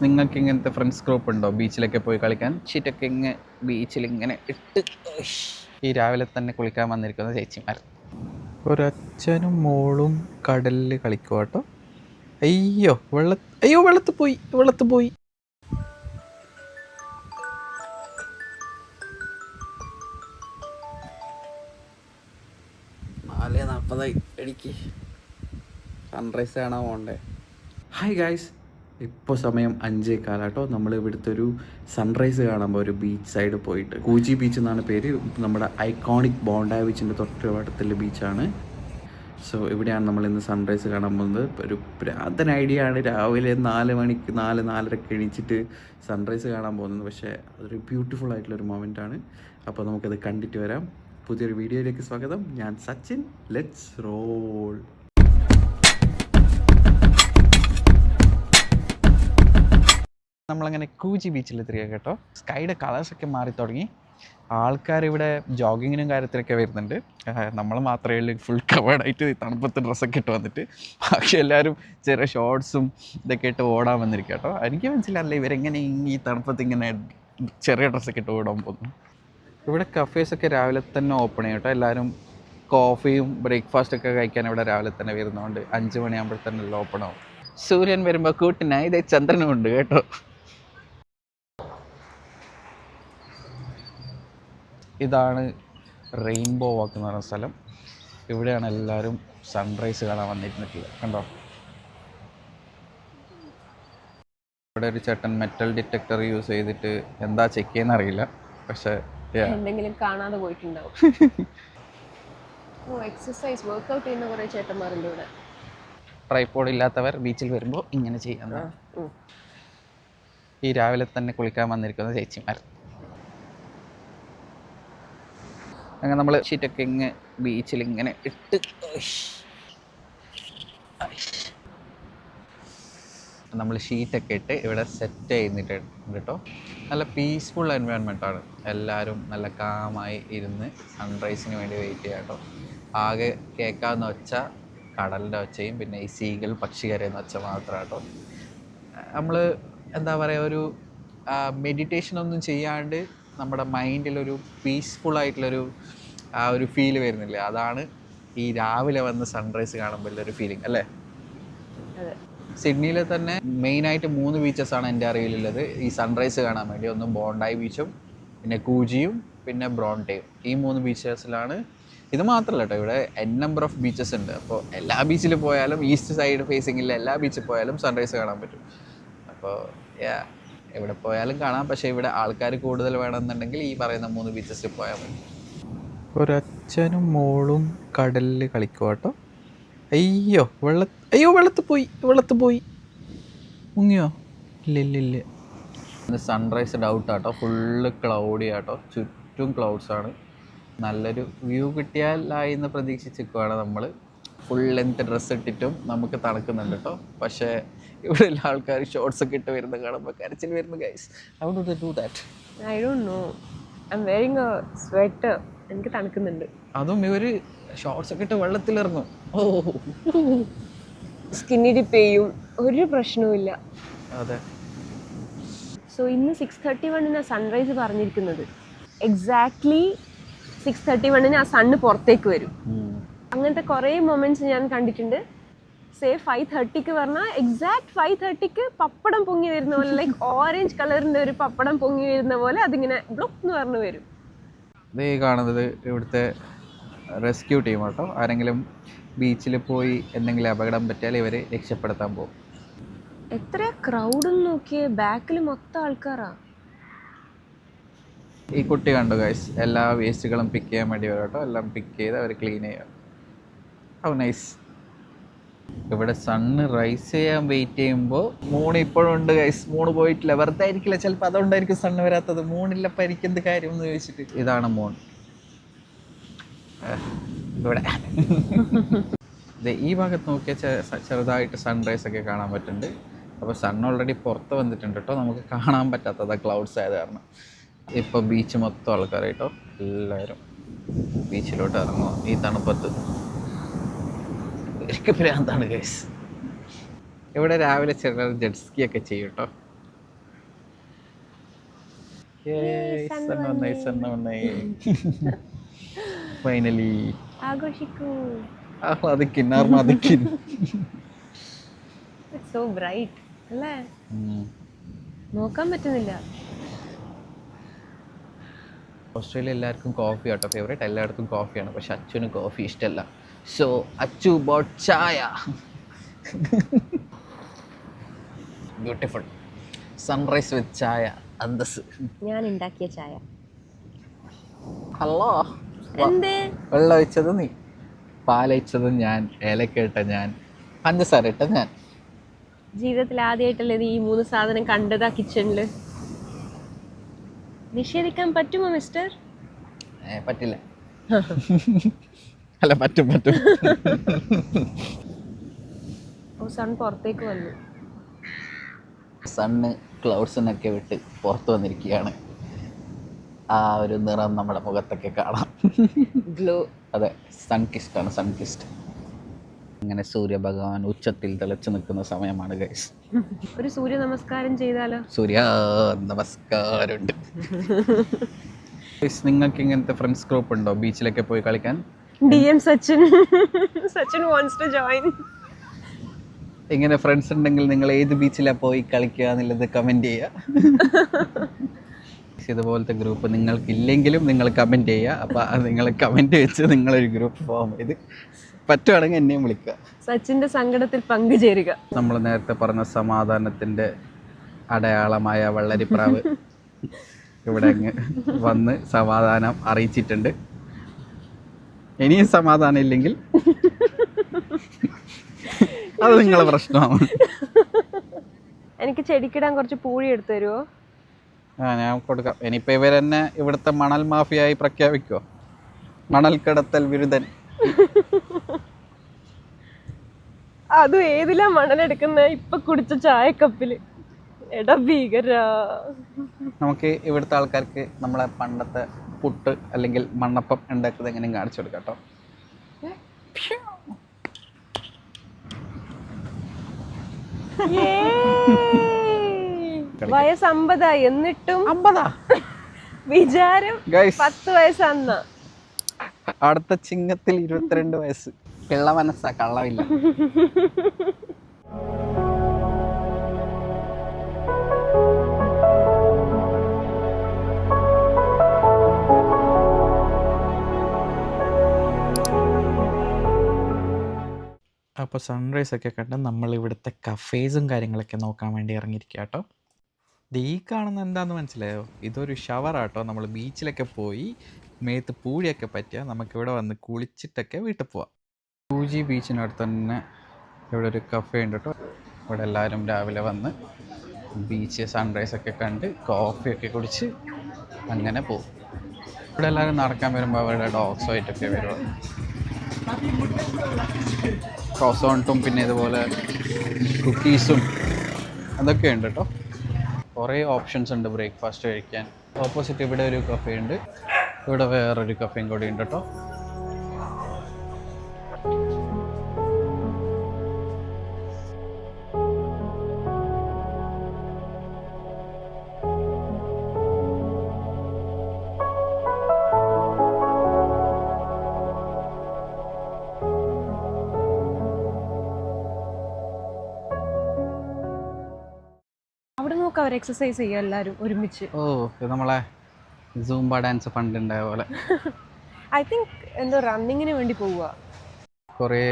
നിങ്ങൾക്ക് ഇങ്ങനത്തെ friends group ഉണ്ടോ ബീച്ചിലൊക്കെ പോയി കളിക്കാൻ? ഷീറ്റൊക്കെ ഇങ്ങനെ ബീച്ചിൽ ഇങ്ങനെ ഇട്ട് ഈ രാവിലെ തന്നെ കുളിക്കാൻ വന്നിരിക്കുന്ന ചേച്ചിമാർ. ഒരച്ഛനും മോളും കടലിൽ കളിക്കുക കേട്ടോ. അയ്യോ വെള്ളത്തിൽ പോയി. 4:40 എനിക്ക് സൺറൈസ് കാണാൻ പോകണ്ടേ. ഹായ് ഗായ്സ്, ഇപ്പോൾ സമയം 5:15 കേട്ടോ. നമ്മൾ ഇവിടുത്തെ ഒരു സൺറൈസ് കാണുമ്പോൾ ഒരു ബീച്ച് സൈഡ് പോയിട്ട്, കൂജി ബീച്ച് എന്നാണ് പേര്. നമ്മുടെ ഐക്കോണിക് ബോണ്ടായി ബീച്ചിൻ്റെ തൊട്ടുപാടത്തുള്ള ബീച്ചാണ്. സോ ഇവിടെയാണ് നമ്മൾ ഇന്ന് സൺറൈസ് കാണാൻ പോകുന്നത്. ഒരു പ്രാന്തൻ ഐഡിയ ആണ് രാവിലെ 4 മണിക്ക് 4-4:30 എണീച്ചിട്ട് സൺറൈസ് കാണാൻ പോകുന്നത്. പക്ഷേ അതൊരു ബ്യൂട്ടിഫുൾ ആയിട്ടുള്ളൊരു മൊമെൻ്റ് ആണ്. അപ്പോൾ നമുക്കത് കണ്ടിട്ട് വരാം. പുതിയൊരു വീഡിയോയിലേക്ക് സ്വാഗതം. ഞാൻ സച്ചിൻ. Let's role. നമ്മളങ്ങനെ കൂജി ബീച്ചിലെത്തിയ കേട്ടോ. സ്കൈയുടെ കളേഴ്സൊക്കെ മാറി തുടങ്ങി. ആൾക്കാർ ഇവിടെ ജോഗിങ്ങിനും കാര്യത്തിലൊക്കെ വരുന്നുണ്ട്. നമ്മൾ മാത്രമേ ഉള്ളൂ ഫുൾ കവേർഡായിട്ട് തണുപ്പത്ത് ഡ്രസ്സൊക്കെ ഇട്ട് വന്നിട്ട്. ബാക്കി എല്ലാവരും ചെറിയ ഷോർട്സും ഇതൊക്കെ ഇട്ട് ഓടാൻ വന്നിരിക്കുക കേട്ടോ. എനിക്ക് മനസ്സിലാവില്ല ഇവരെങ്ങനെ ഈ തണുപ്പത്ത് ഇങ്ങനെ ചെറിയ ഡ്രസ്സൊക്കെ ഇട്ട് ഓടാൻ പോകുന്നു. ഇവിടെ കഫേസൊക്കെ രാവിലെ തന്നെ ഓപ്പൺ ചെയ്യും കേട്ടോ. എല്ലാവരും കോഫിയും ബ്രേക്ക്ഫാസ്റ്റൊക്കെ കഴിക്കാൻ ഇവിടെ രാവിലെ തന്നെ വരുന്നതുകൊണ്ട് 5 മണിയാകുമ്പോൾ തന്നെ എല്ലാം ഓപ്പൺ ആവും. സൂര്യൻ വരുമ്പോൾ കൂട്ടിനായി ഇതേ ചന്ദ്രനും ഉണ്ട് കേട്ടോ. ഇതാണ് റെയിൻബോ വാക്ക് എന്ന് പറയുന്ന സ്ഥലം. ഇവിടെയാണ് എല്ലാവരും സൺറൈസ് കാണാൻ വന്നിരുന്നിട്ടുള്ളത്. കണ്ടോ, ഇവിടെ ഒരു ചേട്ടൻ മെറ്റൽ ഡിറ്റക്ടർ യൂസ് ചെയ്തിട്ട് എന്താ ചെക്ക് ചെയ്യുന്ന അറിയില്ല, പക്ഷേ എന്തെങ്കിലും കാണാതെ പോയിട്ടുണ്ടാവും. എക്സസൈസ് വർക്ക്ഔട്ട് ചെയ്യുന്ന കുറേ ചേട്ടന്മാരുണ്ട് ഇവിടെ. ട്രൈപോഡ് ഇല്ലാത്തവർ ബീച്ചിൽ വരുമ്പോൾ ഇങ്ങനെ ചെയ്യുന്നത്. ഈ രാവിലെ തന്നെ കുളിക്കാൻ വന്നിരിക്കുന്ന ചേച്ചിമാർ. അങ്ങനെ നമ്മൾ ഷീറ്റൊക്കെ ഇങ്ങനെ ബീച്ചിൽ ഇങ്ങനെ ഇട്ട് നമ്മൾ ഷീറ്റൊക്കെ ഇട്ട് ഇവിടെ സെറ്റ് ചെയ്യുന്നിട്ട് കേട്ടോ. നല്ല പീസ്ഫുൾ എൻവയോൺമെൻ്റ് ആണ്. എല്ലാവരും നല്ല കാമായി ഇരുന്ന് സൺറൈസിന് വേണ്ടി വെയിറ്റ് ചെയ്യാം കേട്ടോ. ആകെ കേൾക്കാവുന്ന ഒച്ച കടലിൻ്റെ ഒച്ചയും പിന്നെ ഈ സീകൾ പക്ഷി കരയുന്ന ഒച്ച മാത്രം കേട്ടോ. നമ്മൾ എന്താ പറയുക, ഒരു മെഡിറ്റേഷനൊന്നും ചെയ്യാണ്ട് നമ്മുടെ മൈൻഡിലൊരു പീസ്ഫുള്ളായിട്ടുള്ളൊരു ഒരു ഫീല് വരുന്നില്ല. അതാണ് ഈ രാവിലെ വന്ന് സൺറൈസ് കാണുമ്പോഴൊരു ഫീലിംഗ് അല്ലേ. സിഡ്നിയിൽ തന്നെ മെയിനായിട്ട് 3 ബീച്ചസാണ് എൻ്റെ അറിവിലുള്ളത് ഈ സൺറൈസ് കാണാൻ വേണ്ടി. ഒന്ന് ബോണ്ടായി ബീച്ചും പിന്നെ കൂജിയും പിന്നെ ബ്രോൺടെയും. ഈ 3 ബീച്ചസിലാണ്. ഇത് മാത്രമല്ല കേട്ടോ, ഇവിടെ നമ്പർ ഓഫ് ബീച്ചസ് ഉണ്ട്. അപ്പോൾ എല്ലാ ബീച്ചിൽ പോയാലും ഈസ്റ്റ് സൈഡ് ഫേസിങ്ങിൽ എല്ലാ ബീച്ചിൽ പോയാലും സൺറൈസ് കാണാൻ പറ്റും. അപ്പോൾ എവിടെ പോയാലും കാണാം. പക്ഷേ ഇവിടെ ആൾക്കാർ കൂടുതൽ വേണമെന്നുണ്ടെങ്കിൽ ഈ പറയുന്ന 3 ബീച്ചസിൽ പോയാൽ മതി. ഒരച്ഛനും മോളും കടലിൽ കളിക്കുക കേട്ടോ. അയ്യോ വെള്ളത്തിൽ പോയി മുങ്ങിയോ? ഇല്ല. സൺറൈസ് ഡൗട്ട് ആട്ടോ. ഫുള്ള് ക്ലൗഡി ആട്ടോ. ചുറ്റും ക്ലൗഡ്സാണ്. നല്ലൊരു വ്യൂ കിട്ടിയാലായി എന്ന് പ്രതീക്ഷിച്ചിരിക്കുകയാണ് നമ്മൾ. ഫുൾ ലെങ്ത് ഡ്രസ്സ് ഇട്ടിട്ടും നമുക്ക് തണുക്കുന്നുണ്ട് കേട്ടോ. പക്ഷേ ഇവിടെ എല്ലാ ആൾക്കാർ ഷോർട്സ് ഒക്കെ ഇട്ട് വരുന്ന കാണുമ്പോൾ കരച്ചിൽ വരുന്നു guys. How do they do that? I don't know. I am wearing a sweater. എനിക്ക് തണുക്കുന്നുണ്ട്. അതും ഇവർ ഷോർട്സ് ഒക്കെ ഇട്ട് വെള്ളത്തിലിറങ്ങും. സ്കിന്നി ഡിപ്പ് ചെയ്യും, ഒരു പ്രശ്നവുമില്ല. അതെ. സോ ഇന്ന് 6:31 സൺറൈസ് പറഞ്ഞിരിക്കുന്നത്. എക്സാക്ട്ലി 6:31 ആ സണ്ണ് പുറത്തേക്ക് വരും. അങ്ങനത്തെ കുറേ മൊമെന്റ്സ് ഞാൻ കണ്ടിട്ടുണ്ട്. 5:30 പറഞ്ഞാൽ എക്സാക്ട് 5:30 പപ്പടം പൊങ്ങി വരുന്ന പോലെ, ലൈക്ക് ഓറഞ്ച് കളറിൻ്റെ ഒരു പപ്പടം പൊങ്ങി വരുന്ന പോലെ അതിങ്ങനെ ബ്ലോക്ക് എന്ന് പറഞ്ഞു വരും. ഇത് കാണുന്നത് ഇവിടുത്തെ റെസ്ക്യൂ ടീം കേട്ടോ. ആരെങ്കിലും ബീച്ചിൽ പോയി എന്തെങ്കിലും അപകടം പറ്റിയാൽ ഇവർ രക്ഷപ്പെടുത്താൻ പോകും. എത്ര ക്രൗഡെന്ന് നോക്കിയേ, ബാക്കിൽ മൊത്തം ആൾക്കാരാ. ഈ കുട്ടി കണ്ടു ഗൈസ്, എല്ലാ വേസ്റ്റുകളും പിക്ക് ചെയ്യാൻ വേണ്ടി വരും കേട്ടോ. എല്ലാം പിക്ക് ചെയ്ത് അവർ ക്ലീൻ ചെയ്യാം. How nice. ഇവിടെ സണ്ണ് റൈസ് ചെയ്യാൻ വെയിറ്റ് ചെയ്യുമ്പോൾ മൂൺ ഇപ്പോഴും ഉണ്ട് ഗൈസ്. മൂണ് പോയിട്ടില്ല. വെറുതെ ആയിരിക്കില്ല, ചിലപ്പോൾ അതുകൊണ്ടായിരിക്കും സണ്ണ് വരാത്തത്. മൂണില്ലപ്പോൾ എനിക്ക് എന്ത് കാര്യം എന്ന് ചോദിച്ചിട്ട്. ഇതാണ് മൂൺ. ഇവിടെ ഈ ഭാഗത്ത് നോക്കിയാൽ ചെറുതായിട്ട് സൺറൈസ് ഒക്കെ കാണാൻ പറ്റുന്നുണ്ട്. അപ്പോൾ സൺ ഓൾറെഡി പുറത്ത് വന്നിട്ടുണ്ട് കേട്ടോ. നമുക്ക് കാണാൻ പറ്റാത്തത് ക്ലൗഡ്സ് ആയത് കാരണം. ഇപ്പോൾ ബീച്ച് മൊത്തം ആൾക്കാർ കേട്ടോ. എല്ലാവരും ബീച്ചിലോട്ട് ഇറങ്ങുക ഈ തണുപ്പത്ത്. എനിക്ക് ഭ്രാന്താണ് ഗൈസ്. ഇവിടെ രാവിലെ ചിലർ ജെറ്റ് സ്കി ഒക്കെ ചെയ്യും കേട്ടോ. ഫൈനലി ആഘോഷിക്കൂ. ആഹ്ലാദിക്കിൻ ആർമാദിക്കിൻ. സോ ബ്രൈറ്റ് അല്ലേ, നോക്കാൻ പറ്റുന്നില്ല. ഓസ്ട്രേലിയ എല്ലാവർക്കും കോഫി ആട്ടോ ഫേവറേറ്റ്, എല്ലായിടത്തും കോഫിയാണ്. പക്ഷെ അച്ചുവിന് കോഫി ഇഷ്ടമല്ല. സോ അച്ചു ബോട്ട് ചായ. ബ്യൂട്ടിഫുൾ സൺറൈസ് വിത്ത് ചായ, അന്തസ്. ഞാൻ ഉണ്ടാക്കിയ ചായ. ഹലോ. എന്തേ? വെള്ളം ഒഴിച്ചത് നീ, പാലൊഴിച്ചത് ഞാൻ, ഏലക്ക ഇട്ട ഞാൻ, പഞ്ചസാര ഇട്ട ഞാൻ. ജീവിതത്തിൽ ആദ്യമായിട്ടല്ലേ നീ ഈ 3 സാധനം കണ്ടതാ കിച്ചണില്? നിഷേധിക്കാൻ പറ്റുമോ മിസ്റ്റർ? പറ്റില്ല. അല്ല പറ്റും പറ്റും. ഓ, സൺ പുറത്തേക്ക് വന്നു. സണ്ണ് ക്ലൗഡ്സിനൊക്കെ വിട്ട് പുറത്ത് വന്നിരിക്കുകയാണ്. ആ ഒരു നിറം നമ്മുടെ മുഖത്തൊക്കെ കാണാം. ഗ്ലോ. അതെ, സൺ കിസ്റ്റാണ്, സൺ കിസ്റ്റ്. അങ്ങനെ സൂര്യഭഗവാൻ ഉച്ചത്തിൽ തിളച്ചു നിൽക്കുന്ന സമയമാണ് ഗൈസ്. ഒരു സൂര്യ നമസ്കാരം ചെയ്താലോ? സൂര്യ നമസ്കാരമുണ്ട്. നിങ്ങൾക്ക് ഇങ്ങനത്തെ ഫ്രണ്ട്സ് ഗ്രൂപ്പ് ഉണ്ടോ ബീച്ചിലൊക്കെ പോയി കളിക്കാൻ? DM Sachin. Sachin wants to join. ഇങ്ങനെ ഫ്രണ്ട്സ് ഉണ്ടെങ്കിൽ നിങ്ങൾ ഏത് ബീച്ചിലാണ് പോയി കളിക്കുക എന്നുള്ളത് കമൻറ്റ് ചെയ്യുക. ഇതുപോലത്തെ ഗ്രൂപ്പ് നിങ്ങൾക്കില്ലെങ്കിലും നിങ്ങൾ കമൻറ്റ് ചെയ്യുക. അപ്പോൾ നിങ്ങൾ കമൻറ്റ് വെച്ച് നിങ്ങളൊരു ഗ്രൂപ്പ് ഫോം ചെയ്ത് പറ്റുവാണെങ്കിൽ എന്നെയും വിളിക്കുക. സച്ചിൻ്റെ സങ്കടത്തിൽ പങ്കുചേരുക. നമ്മൾ നേരത്തെ പറഞ്ഞ സമാധാനത്തിൻ്റെ അടയാളമായ വെള്ളരിപ്രാവ് ഇവിടെ അങ്ങ് വന്ന് സമാധാനം അറിയിച്ചിട്ടുണ്ട്. ഇനിയും സമാധാനം ഇല്ലെങ്കിൽ അത് നിങ്ങളെ പ്രശ്നമാണ്. എനിക്ക് ചെടിക്കിടാൻ കുറച്ച് പൂഴി എടുത്തു തരുമോ? ഞാൻ കൊടുക്കാം. ഇനിയിപ്പോൾ ഇവരെന്നെ ഇവിടുത്തെ മണൽ മാഫിയായി പ്രഖ്യാപിക്കുമോ? മണൽ കടത്തൽ വിരുദ്ധൻ. അതും ഏതിലാ മണലെടുക്കുന്ന? ഇപ്പൊ കുടിച്ച ചായക്കപ്പില്. എടാ ഭീകര. നമുക്ക് ഇവിടുത്തെ ആൾക്കാർക്ക് നമ്മളെ പണ്ടത്തെ പുട്ട് അല്ലെങ്കിൽ മണ്ണപ്പം ഉണ്ടാക്കുന്നത് എങ്ങനെയും കാണിച്ചു കൊടുക്കാം കേട്ടോ. വയസ്സ് 50 എന്നിട്ടും 50 വിചാരം 10 വയസ്സാന്ന. അടുത്ത ചിങ്ങത്തിൽ 22 വയസ്സ്. പിള്ള മനസ്സാ, കള്ളമില്ല. അപ്പോൾ സൺറൈസ് ഒക്കെ കണ്ട് നമ്മൾ ഇവിടുത്തെ കഫേസും കാര്യങ്ങളൊക്കെ നോക്കാൻ വേണ്ടി ഇറങ്ങിയിരിക്കുക കേട്ടോ. ഈ കാണുന്ന എന്താണെന്ന് മനസ്സിലായോ? ഇതൊരു ഷവറാട്ടോ. നമ്മൾ ബീച്ചിലൊക്കെ പോയി മേത്ത് പൂഴിയൊക്കെ പറ്റിയാൽ നമുക്കിവിടെ വന്ന് കുളിച്ചിട്ടൊക്കെ വീട്ടിൽ പോവാം. പൂജി ബീച്ചിനടുത്ത് തന്നെ ഇവിടെ ഒരു കഫേ ഉണ്ട് കേട്ടോ. ഇവിടെ എല്ലാവരും രാവിലെ വന്ന് ബീച്ച് സൺറൈസൊക്കെ കണ്ട് കോഫിയൊക്കെ കുടിച്ച് അങ്ങനെ പോകും. ഇവിടെ എല്ലാവരും നടക്കാൻ വരുമ്പോൾ അവരുടെ ഡോഗ്സുമായിട്ടൊക്കെ വരുമോ. ക്രോസോണ്ടും പിന്നെ ഇതുപോലെ കുക്കീസും അതൊക്കെ ഉണ്ട് കേട്ടോ. കുറേ ഓപ്ഷൻസ് ഉണ്ട് ബ്രേക്ക്ഫാസ്റ്റ് കഴിക്കാൻ. ഓപ്പോസിറ്റ് ഇവിടെ ഒരു കഫേ ഉണ്ട്, ഇവിടെ വേറൊരു കഫേയും കൂടി ഉണ്ട് കേട്ടോ. അവിടെ നോക്കാം, അവർ എക്സസൈസ് ചെയ്യുക എല്ലാവരും ഒരുമിച്ച്. ഓ, ഇത് നമ്മളെ സൂംബ ഡാൻസ് ഫണ്ട് ഉണ്ടായ പോലെ. ഐ തിങ്ക് എന്തോ റണ്ണിങ്ങിന് വേണ്ടി പോവുക. കുറേ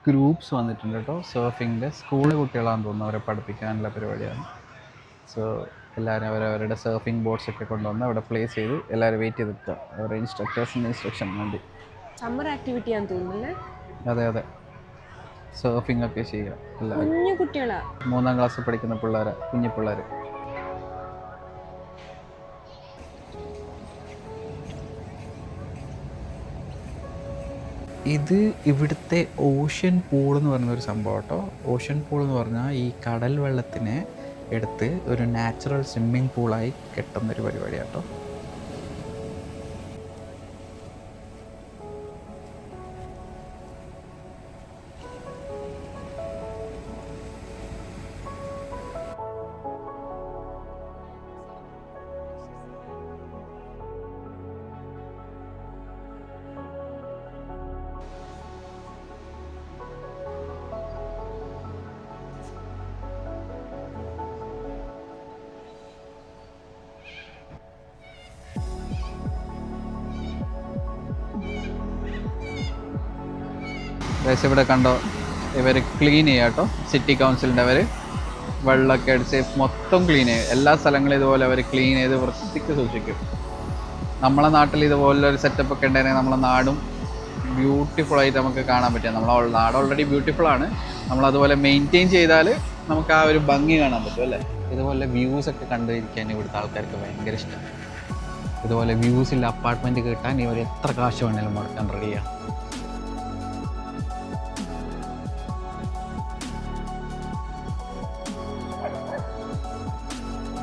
ഗ്രൂപ്പ്സ് വന്നിട്ടുണ്ട് കേട്ടോ. സർഫിങ്ങിൻ്റെ സ്കൂൾ കുട്ടികളാണെന്ന് തോന്നുന്നു, അവരെ പഠിപ്പിക്കാനുള്ള പരിപാടിയാണ്. സോ എല്ലാവരും അവരവരുടെ സർഫിംഗ് ബോർഡ്സൊക്കെ കൊണ്ടുവന്ന് അവിടെ പ്ലേസ് ചെയ്ത് എല്ലാവരും വെയിറ്റ് ചെയ്ത് നിൽക്കുക അവരുടെ ഇൻസ്ട്രക്ടേഴ്സിൻ്റെ ഇൻസ്ട്രക്ഷൻ വേണ്ടി. സമ്മർ ആക്ടിവിറ്റി ആണെന്ന് തോന്നുന്നല്ലേ? അതെ അതെ, സർഫിംഗ് ഒക്കെ ചെയ്യുക എല്ലാവരും. കുഞ്ഞു കുട്ടികളാ, 3ാം ക്ലാസ്സിൽ പഠിക്കുന്ന പിള്ളേരെ, കുഞ്ഞു പിള്ളേർ. ഇത് ഇവിടുത്തെ ഓഷ്യൻ പൂൾ എന്ന് പറയുന്ന ഒരു സംഭവം കേട്ടോ. ഓഷ്യൻ പൂൾ എന്ന് പറഞ്ഞാൽ ഈ കടൽ വെള്ളത്തിനെ എടുത്ത് ഒരു നാച്ചുറൽ സ്വിമ്മിംഗ് പൂളായി കെട്ടുന്നൊരു പരിപാടിയാണ് കേട്ടോ. ഗൈസ് ഇവിടെ കണ്ടോ, ഇവർ ക്ലീൻ ചെയ്യുക കേട്ടോ, സിറ്റി കൗൺസിലിൻ്റെ അവർ വെള്ളമൊക്കെ അടിച്ച് മൊത്തം ക്ലീൻ ചെയ്യും. എല്ലാ സ്ഥലങ്ങളും ഇതുപോലെ അവർ ക്ലീൻ ചെയ്ത് വൃത്തിക്ക് സൂക്ഷിക്കും. നമ്മളെ നാട്ടിൽ ഇതുപോലൊരു സെറ്റപ്പ് ഒക്കെ ഉണ്ടെങ്കിൽ നമ്മളെ നാടും ബ്യൂട്ടിഫുള്ളായിട്ട് നമുക്ക് കാണാൻ പറ്റും. നമ്മളെ നാട് ഓൾറെഡി ബ്യൂട്ടിഫുള്ളാണ്, നമ്മളതുപോലെ മെയിൻറ്റെയിൻ ചെയ്താൽ നമുക്ക് ആ ഒരു ഭംഗി കാണാൻ പറ്റും അല്ലേ. ഇതുപോലെ വ്യൂസൊക്കെ കണ്ടിരിക്കാൻ ഇവിടുത്തെ ആൾക്കാർക്ക് ഭയങ്കര ഇഷ്ടം. ഇതുപോലെ വ്യൂസില്ല അപ്പാർട്ട്മെൻറ്റ് കിട്ടാൻ ഇവർ എത്ര കാശ് വേണമെങ്കിലും മുടക്കാൻ റെഡിയാണ്.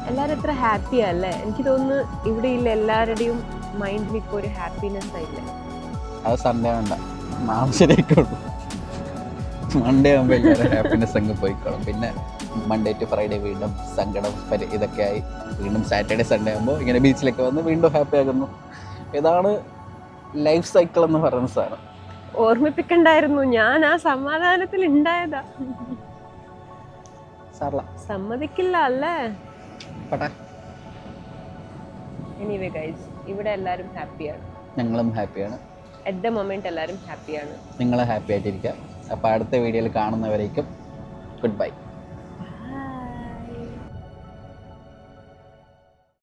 എല്ലാവരും എത്ര ഹാപ്പിയാ അല്ലേ. എനിക്ക് തോന്നുന്നു ഇവിടെ ഇല്ല എല്ലാവരുടെയും മൈൻഡിൽ ഇപ്പോൾ ഒരു ഹാപ്പിനെസ് ആയില്ലേ. അത് സൺഡേ വേണ്ട, നാളെ ശരിയായിട്ടുള്ളൂ. മൺഡേ ആകുമ്പോൾ എല്ലാവരും ഹാപ്പിനെസ് അങ്ങ് പോയിക്കോളും. പിന്നെ മൺഡേ ടു ഫ്രൈഡേ വീണ്ടും സങ്കടം ഇതൊക്കെ ആയി, വീണ്ടും സാറ്റർഡേ സൺഡേ ആകുമ്പോൾ ഇങ്ങനെ ബീച്ചിലൊക്കെ വന്ന് വീണ്ടും ഹാപ്പി ആകുന്നു. ഇതാണ് ലൈഫ് സൈക്കിൾ എന്ന് പറയുന്ന സാധനം. ഓർമ്മിപ്പിക്കണ്ടായിരുന്നു, ഞാൻ ആ സമാധാനത്തിൽ ഉണ്ടായതാ. സാറല്ല സമ്മതിക്കില്ല അല്ലേ. പട്ടാ. എനിവേ ഗൈസ്, ഇവിടെ എല്ലാവരും ഹാപ്പിയാണ്. ഞങ്ങളും ഹാപ്പിയാണ്. അറ്റ് ദ മൊമെന്റ് എല്ലാവരും ഹാപ്പിയാണ്. നിങ്ങൾ ഹാപ്പി ആയിട്ടിരിക്കുക. അപ്പോൾ അടുത്ത വീഡിയോയിൽ കാണുന്നവരേക്കും ഗുഡ് ബൈ.